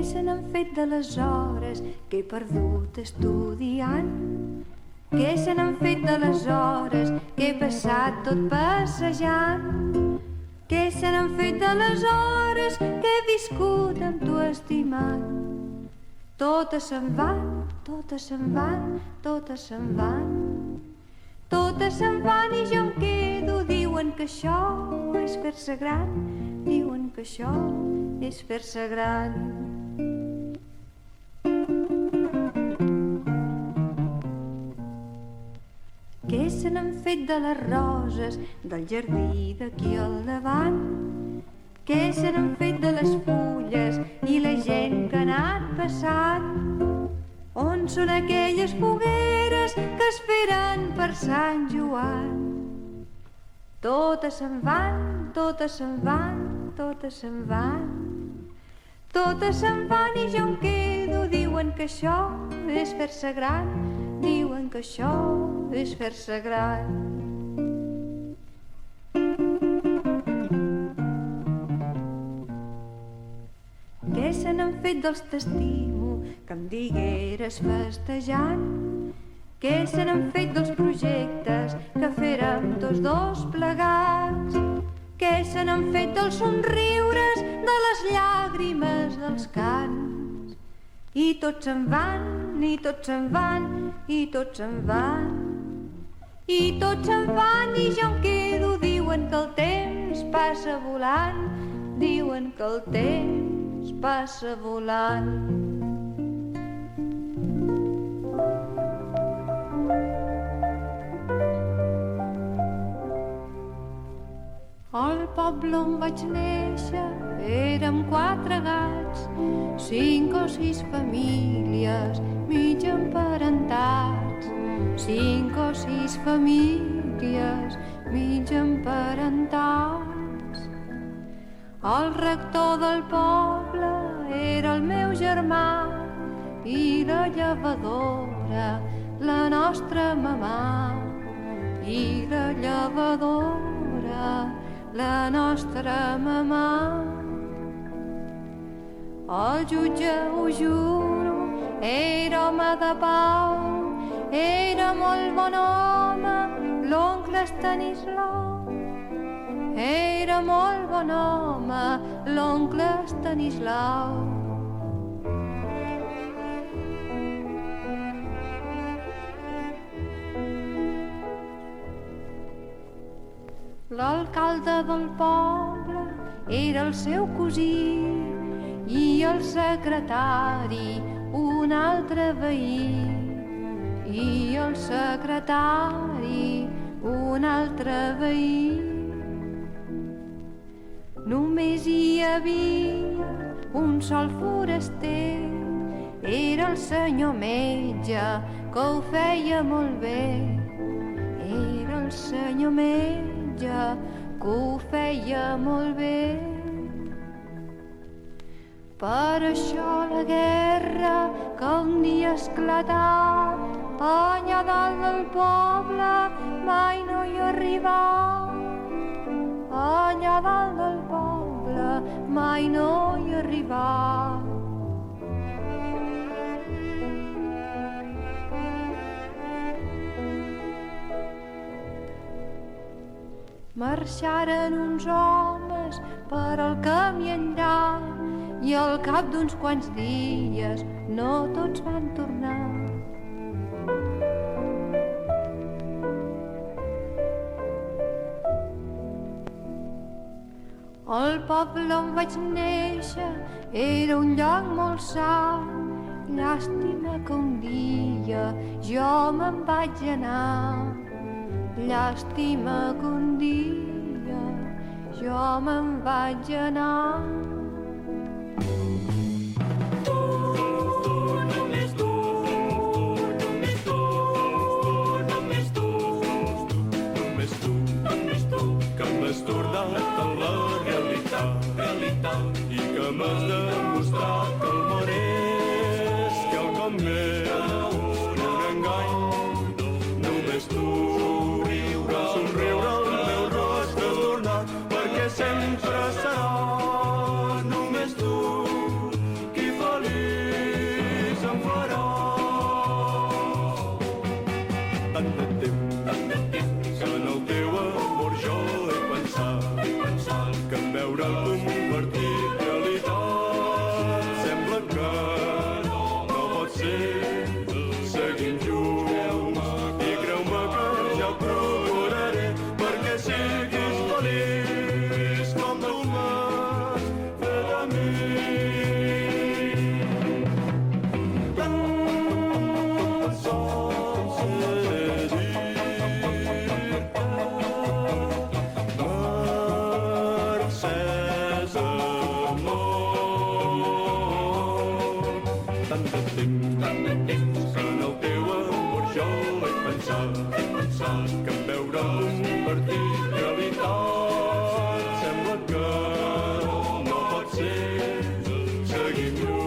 se n'han fet de les hores que he perdut estudiant? Què se n'han fet de les hores que he passat tot passejant? Què se n'han fet de les hores que he viscut amb tu estimant? Totes se'n van, totes se'n van, totes se'n van. Totes se'n van i jo em quedo. Diuen que això és fer-se gran, diuen que això és fer-se gran. Què se n'han fet de les roses del jardí d'aquí al davant? Què se n'han fet de les fulles i la gent que ha anat passant? On són aquelles fogueres que esperen per Sant Joan? Totes se'n van, totes se'n van, totes se'n van. Totes se'n van i jo em quedo. Diuen que això és fer-se gran, diuen que això és fer-se gran. Què se n'han fet dels t'estimo que em digueres festejant? Què se n'han fet dels projectes que férem tots dos plegats? Què se n'han fet dels somriures, de les llàgrimes, dels cants? I tots se'n van, i tots se'n van, i tots se'n van. I tots se'n van i jo em quedo. Diuen que el temps passa volant, diuen que el temps passa volant. Al poble on vaig néixer érem 4 gats, 5 o 6 famílies mig emparentats, 5 o 6 famílies mig emparentats. El rector del poble era el meu germà i la llevadora la nostra mamà, i la llevadora la nostra mamà. El jutge, ho juro, era home de pau, era molt bon home, l'oncle Estanislau. Era molt bon home, l'oncle Estanislau. L'alcalde del poble era el seu cosí i el secretari un altre veí, i el secretari un altre veí. Només hi havia un sol foraster, era el senyor metge que ho feia molt bé, era el senyor metge que ho feia molt bé. Per això la guerra que un dia ha esclatat allà dalt del poble mai no hi arribà. Allà dalt del poble mai no hi arribà. Marxaren uns homes per al camí enllà i al cap d'uns quants dies no tots van tornar. El poble on vaig néixer era un lloc molt sa. Llàstima que un dia jo me'n vaig anar. Llàstima que un dia jo me'n vaig anar. I que m'has demostrat que el món és quelcom més, un engany. Només tu, somriure el meu rostre adornat, perquè sempre serà tant de temps que en el teu amor jo he pensat que en veure un partit realitat sembla que no pot ser. Seguim-ho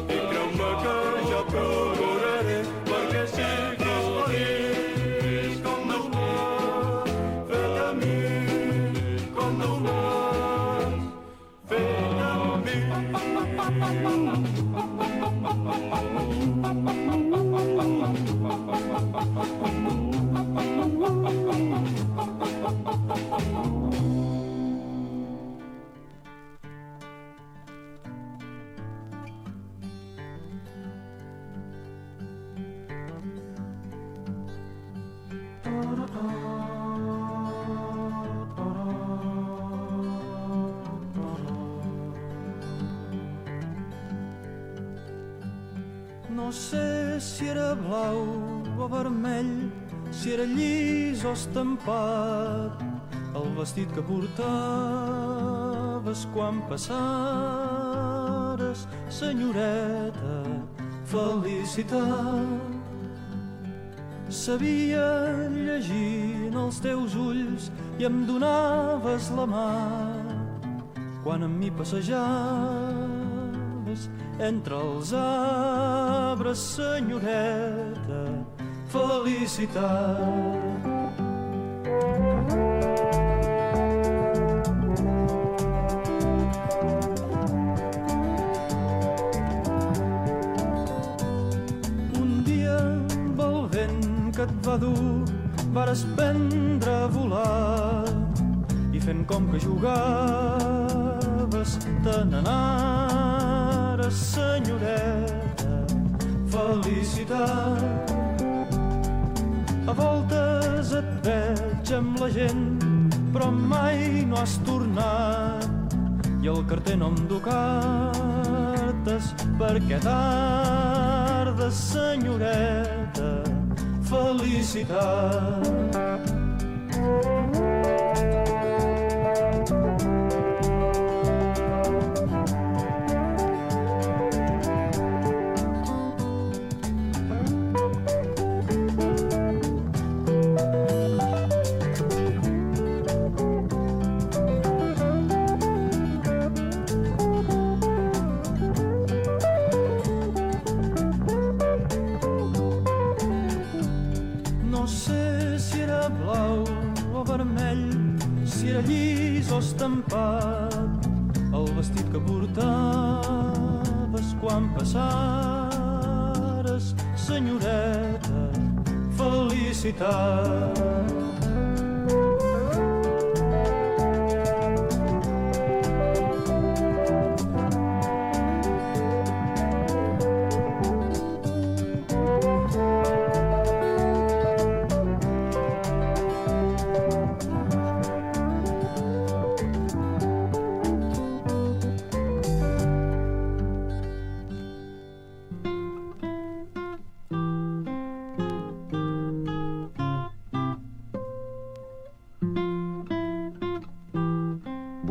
i creu-me que jo procuraré perquè siguis feliç com Déu pot fer camí, com Déu pot fer camí. No sé si era blau o vermell, si era llis o estampat, el vestit que portaves quan passares, senyoreta, felicitat. Sabia llegir en els teus ulls i em donaves la mà quan amb mi passejaves entre els arbres, senyoreta, felicitat. Un dia amb el vent que et va dur vares prendre a volar i fent com que jugaves te n'anares, senyoreta, felicitat. A voltes et veig amb la gent però mai no has tornat i el carter no em du cartes perquè tardes, senyoreta, felicitat. No sé si era blau o vermell, si era llis o estampat, el vestit que portaves quan passares, senyoreta, felicitat.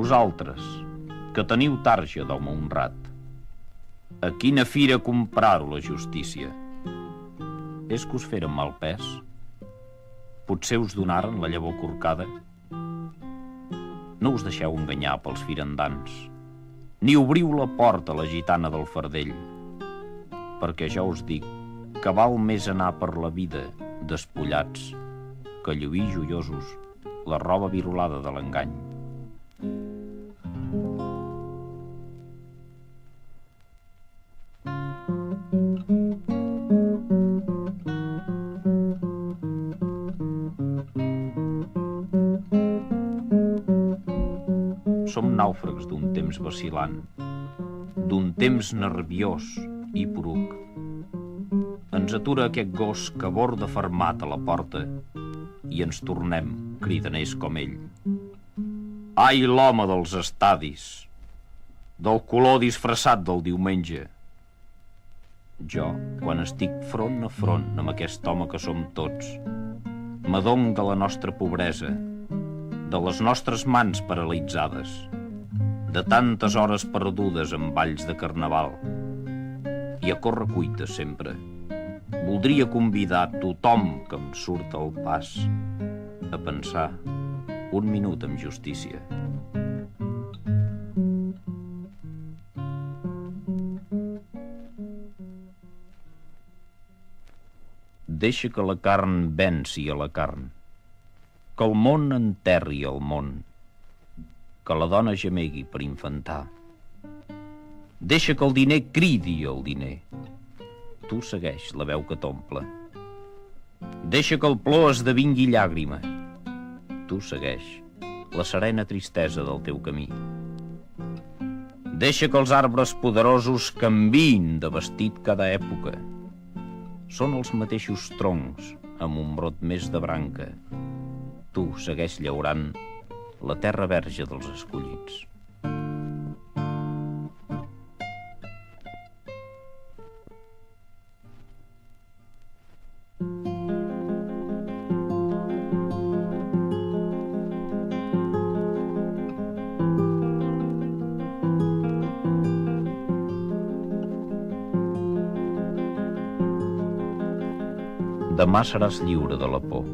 Vosaltres, que teniu tarja d'home honrat, a quina fira comprar-ho la justícia? És que us feren mal pes? Potser us donaren la llavor corcada? No us deixeu enganyar pels firandans, ni obriu la porta a la gitana del fardell, perquè ja us dic que val més anar per la vida despullats que lluir joiosos la roba virolada de l'engany. Som nàufrags d'un temps vacil·lant, d'un temps nerviós i poruc. Ens atura aquest gos que borda fermat a la porta i ens tornem cridaners com ell. Ai, l'home dels estadis, del color disfressat del diumenge. Jo, quan estic front a front amb aquest home que som tots, m'adonc de la nostra pobresa, de les nostres mans paralitzades, de tantes hores perdudes en balls de carnaval. i a córrer cuita sempre. Voldria convidar tothom que em surt al pas a pensar un minut amb justícia. Deixa que la carn venci a la carn, que el món enterri el món, que la dona gemegui per infantar. Deixa que el diner cridi el diner. Tu segueix la veu que t'omple. Deixa que el plor esdevingui llàgrima. Tu segueix la serena tristesa del teu camí. Deixa que els arbres poderosos canviïn de vestit cada època. Són els mateixos troncs amb un brot més de branca. Tu segueix llaurant la terra verge dels escollits. Demà seràs lliure de la por,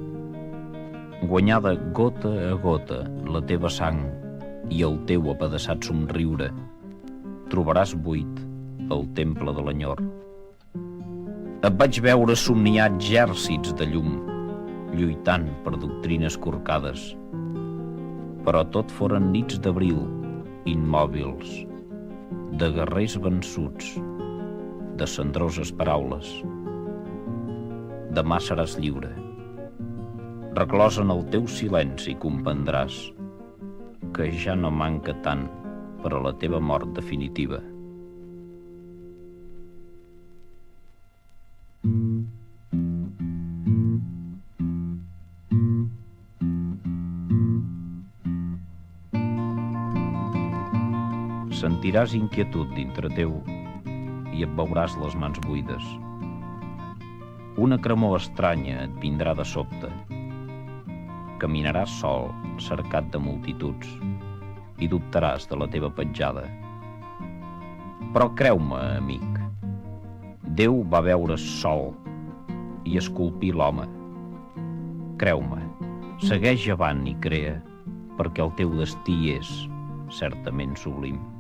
guanyada gota a gota la teva sang i el teu apedaçat somriure. Trobaràs buit el temple de l'enyor. Et vaig veure somniar exèrcits de llum, lluitant per doctrines corcades, però tot foren nits d'abril, immòbils, de guerrers vençuts, de cendroses paraules. Demà seràs lliure. Reclòs en el teu silenci comprendràs que ja no manca tant per a la teva mort definitiva. Sentiràs inquietud dintre teu i et veuràs les mans buides. Una cremor estranya et vindrà de sobte. Caminaràs sol, cercat de multituds, i dubtaràs de la teva petjada. Però creu-me, amic, Déu va veure sol i esculpir l'home. Creu-me, segueix avant i crea, perquè el teu destí és certament sublim.